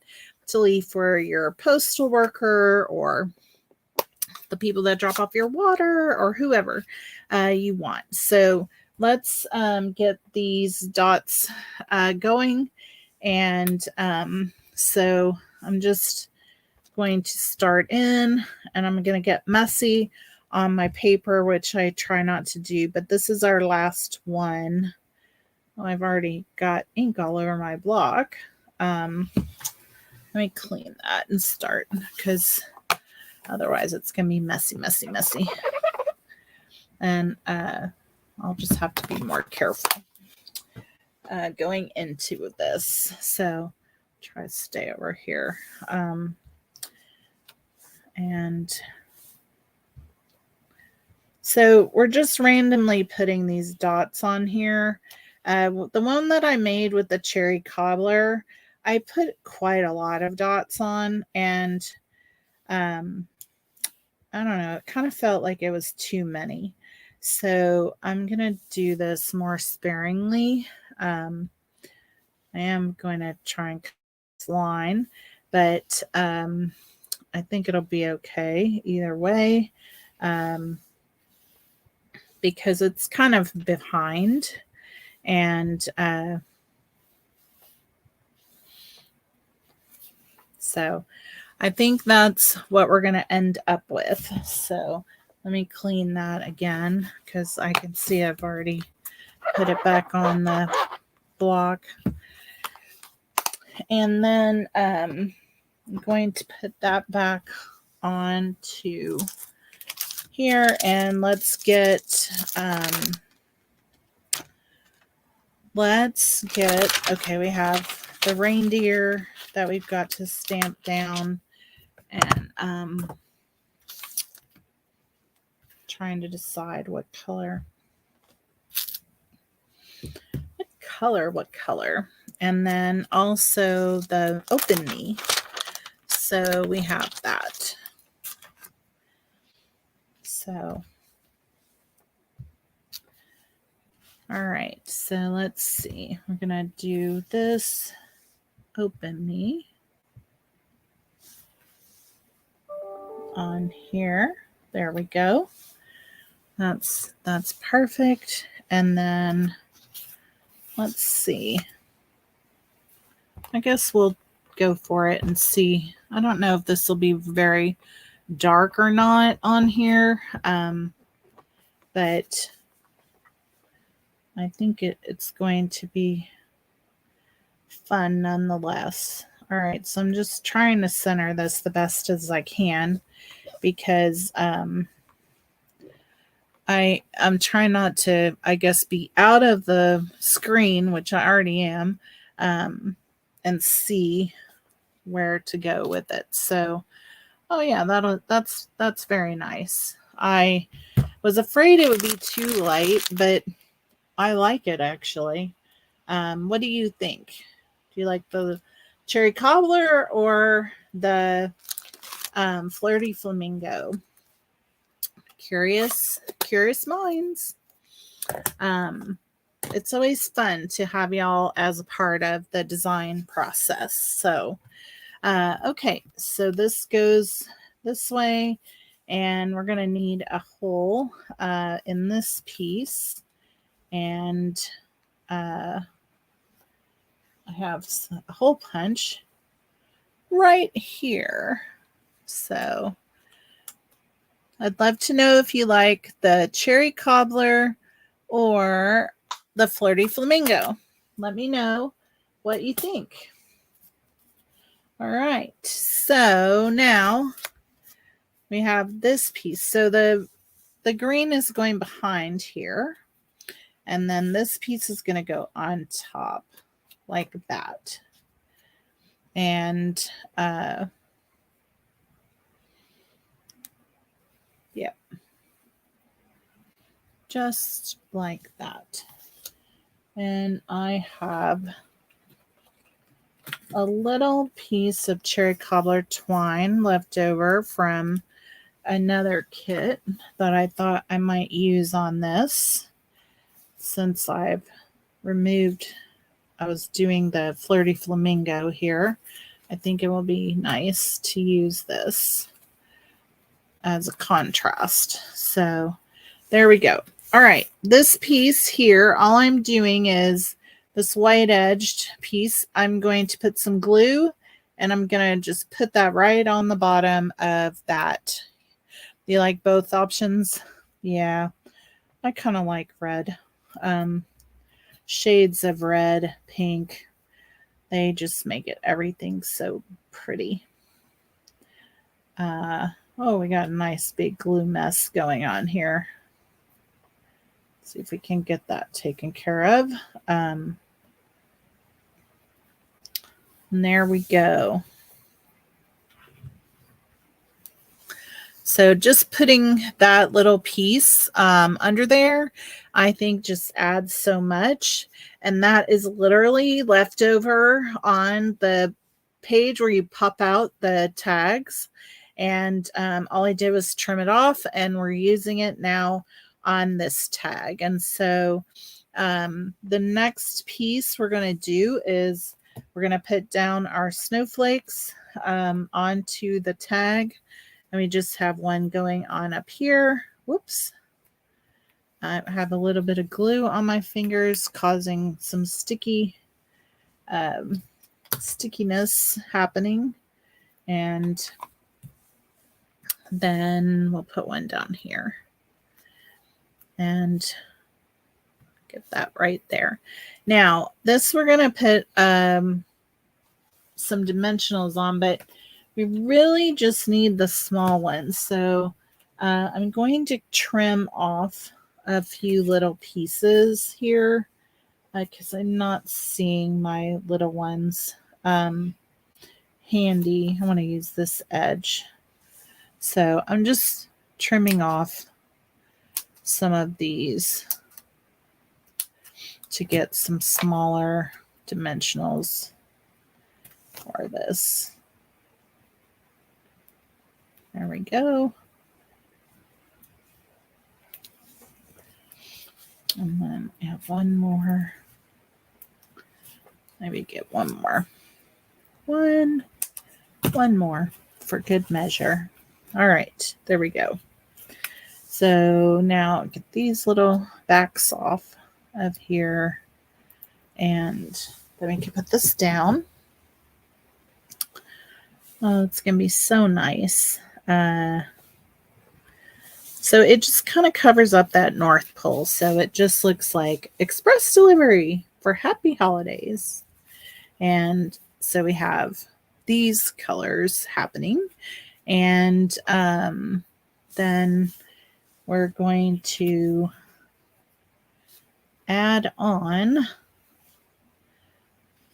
to leave for your postal worker or the people that drop off your water or whoever you want. So let's get these dots going. And so I'm just going to start in, and I'm going to get messy on my paper, which I try not to do, but this is our last one. Well, I've already got ink all over my block. Let me clean that and start, because otherwise it's going to be messy, messy, messy. And I'll just have to be more careful going into this. So try to stay over here. And so we're just randomly putting these dots on here. The one that I made with the Cherry Cobbler, I put quite a lot of dots on, and I don't know, it kind of felt like it was too many. So I'm going to do this more sparingly. I am going to try and cut this line, but I think it'll be okay either way, because it's kind of behind. And so I think that's what we're going to end up with. So let me clean that again, because I can see I've already put it back on the block. And then I'm going to put that back on to here, and let's get okay, we have the reindeer that we've got to stamp down, and trying to decide what color, and then also the Open Me. So we have that. So all right, so let's see. We're gonna do this Open Me on here. There we go. That's perfect. And then let's see. I guess we'll go for it and see. I don't know if this will be very dark or not on here, but I think it's going to be fun nonetheless. All right, so I'm just trying to center this the best as I can, because I'm trying not to, I guess, be out of the screen, which I already am, and see where to go with it. So, oh yeah, that's very nice. I was afraid it would be too light, but I like it actually. What do you think? Do you like the Cherry Cobbler or the Flirty Flamingo? Curious minds. It's always fun to have y'all as a part of the design process. So, okay, so this goes this way, And we're going to need a hole in this piece. And I have a hole punch right here. So I'd love to know if you like the cherry cobbler or the flirty flamingo. Let me know what you think. All right, so now we have this piece. So the green is going behind here, and then this piece is going to go on top like that. And yeah, just like that. And I have a little piece of cherry cobbler twine left over from another kit that I thought I might use on this, since I've removed, I was doing the flirty flamingo here. I think it will be nice to use this as a contrast. So there we go. All right, this piece here, all I'm doing is this white edged piece, I'm going to put some glue, and I'm going to just put that right on the bottom of that. Do you like both options? Yeah, I kind of like red. Shades of red, pink, they just make it everything so pretty. Oh, we got a nice big glue mess going on here. Let's see if we can get that taken care of. And there we go. So just putting that little piece under there, I think just adds so much. And that is literally left over on the page where you pop out the tags. And all I did was trim it off, and we're using it now on this tag. And so the next piece we're going to do is we're going to put down our snowflakes onto the tag. And we just have one going on up here. Whoops. I have a little bit of glue on my fingers, causing some stickiness happening. And then we'll put one down here and get that right there. Now, this we're going to put some dimensionals on, but we really just need the small ones. So I'm going to trim off a few little pieces here because I'm not seeing my little ones handy. I want to use this edge. So I'm just trimming off some of these to get some smaller dimensionals for this. There we go. And then I have one more. Maybe get one more. One more for good measure. All right, there we go. So now get these little backs off of here, and then we can put this down. Oh, it's going to be so nice. So it just kind of covers up that North Pole. So it just looks like express delivery for happy holidays. And so we have these colors happening. And then we're going to add on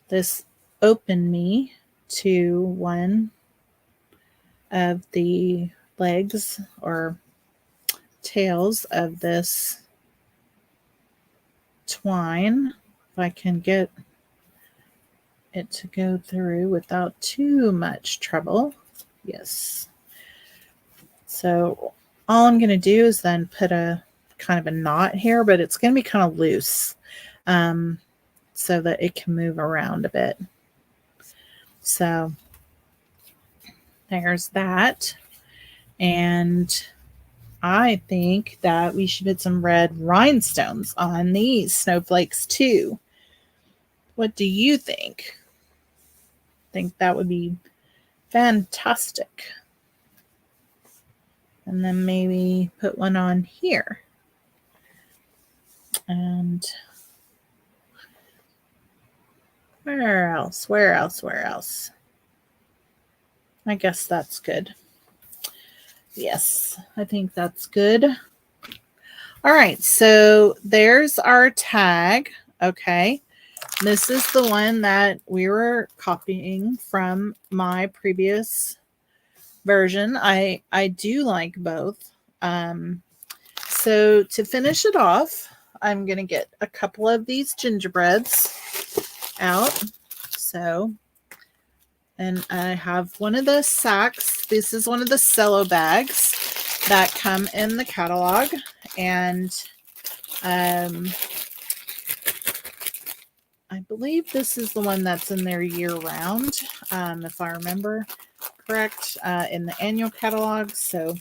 this Open Me to one of the legs or tails of this twine. If I can get it to go through without too much trouble. Yes. So all I'm going to do is then put a kind of a knot here, but it's going to be kind of loose so that it can move around a bit. So there's that. And I think that we should put some red rhinestones on these snowflakes too. What do you think? I think that would be fantastic. And then maybe put one on here. And where else? Where else? Where else? I guess that's good. Yes, I think that's good. All right, so there's our tag. Okay, this is the one that we were copying from my previous version. I do like both. So to finish it off, I'm going to get a couple of these gingerbreads out. So, and I have one of the sacks. This is one of the cello bags that come in the catalog. And I believe this is the one that's in there year round, if I remember correct, in the annual catalog. So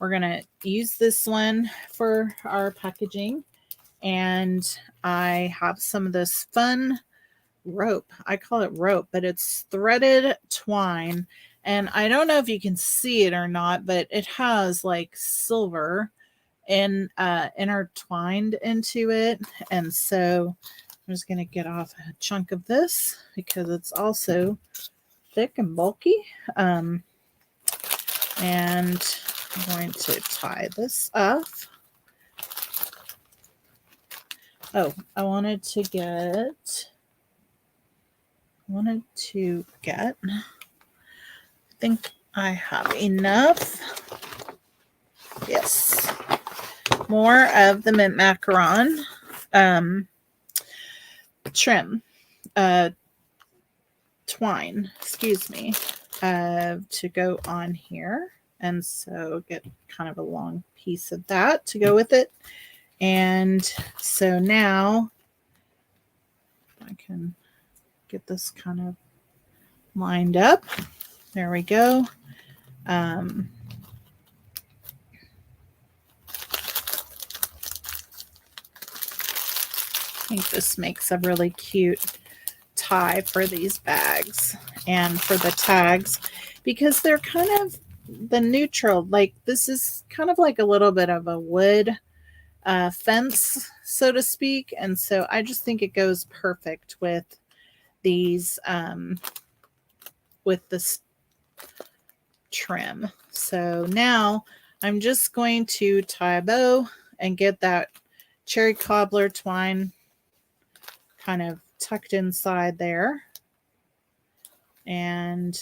we're going to use this one for our packaging. And I have some of this fun rope. I call it rope, but it's threaded twine. And I don't know if you can see it or not, but it has like silver intertwined into it. And so I'm just going to get off a chunk of this because it's also thick and bulky. And I'm going to tie this up. Oh, I wanted to get, I think I have enough. Yes. More of the mint macaron trim, twine, excuse me, to go on here. And so get kind of a long piece of that to go with it. And so now I can get this kind of lined up. There we go. I think this makes a really cute tie for these bags and for the tags because they're kind of the neutral, like this is kind of like a little bit of a wood fence, so to speak. And so I just think it goes perfect with these, with this trim. So now I'm just going to tie a bow and get that cherry cobbler twine kind of tucked inside there. And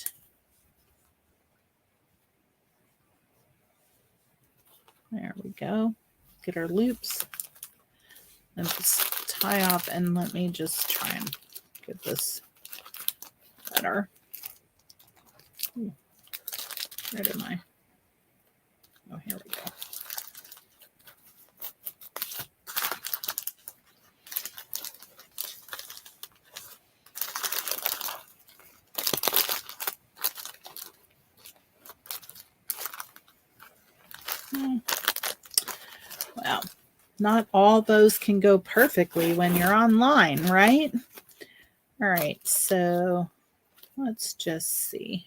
there we go. Get our loops and just tie off, and let me just try and get this better. Ooh, where am I? Oh, here we go. Well, not all those can go perfectly when you're online, right? All right, so let's just see.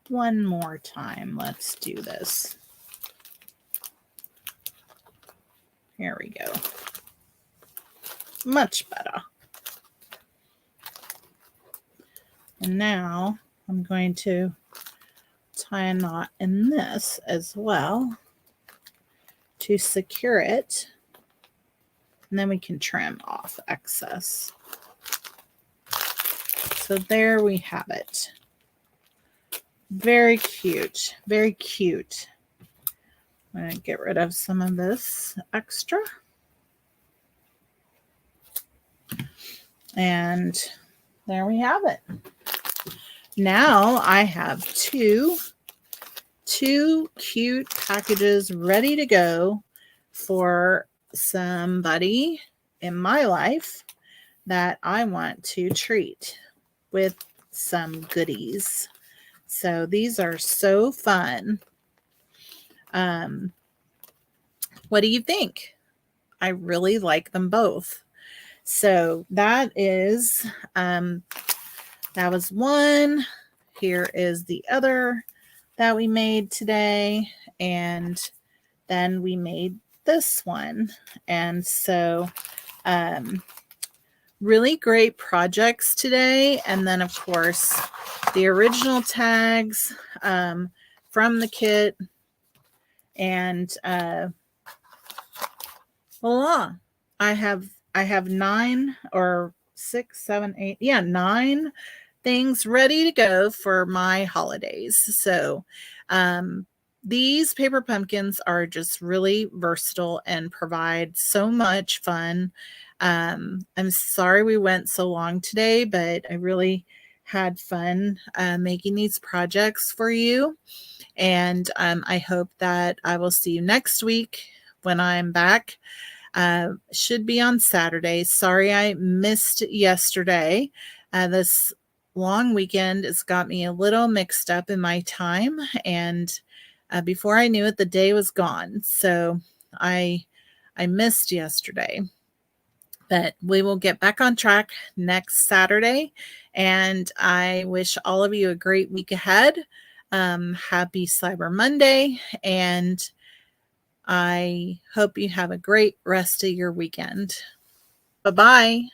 One more time, let's do this. Here we go. Much better. And now I'm going to tie a knot in this as well to secure it. And then we can trim off excess. So there we have it. Very cute. Very cute. I'm going to get rid of some of this extra. And there we have it. Now I have two cute packages ready to go for somebody in my life that I want to treat with some goodies. So these are so fun. What do you think? I really like them both. So that was one. Here is the other that we made today. And then we made this one. And so really great projects today. And then, of course, the original tags from the kit. And voila, I have 9 or 6, 7, 8, 9 things ready to go for my holidays. So these paper pumpkins are just really versatile and provide so much fun. I'm sorry we went so long today, but I really had fun making these projects for you. And I hope that I will see you next week when I'm back. Should be on Saturday. Sorry I missed yesterday. This long weekend has got me a little mixed up in my time, and before I knew it, the day was gone. So I missed yesterday. But we will get back on track next Saturday, and I wish all of you a great week ahead. Happy Cyber Monday, and I hope you have a great rest of your weekend. Bye-bye.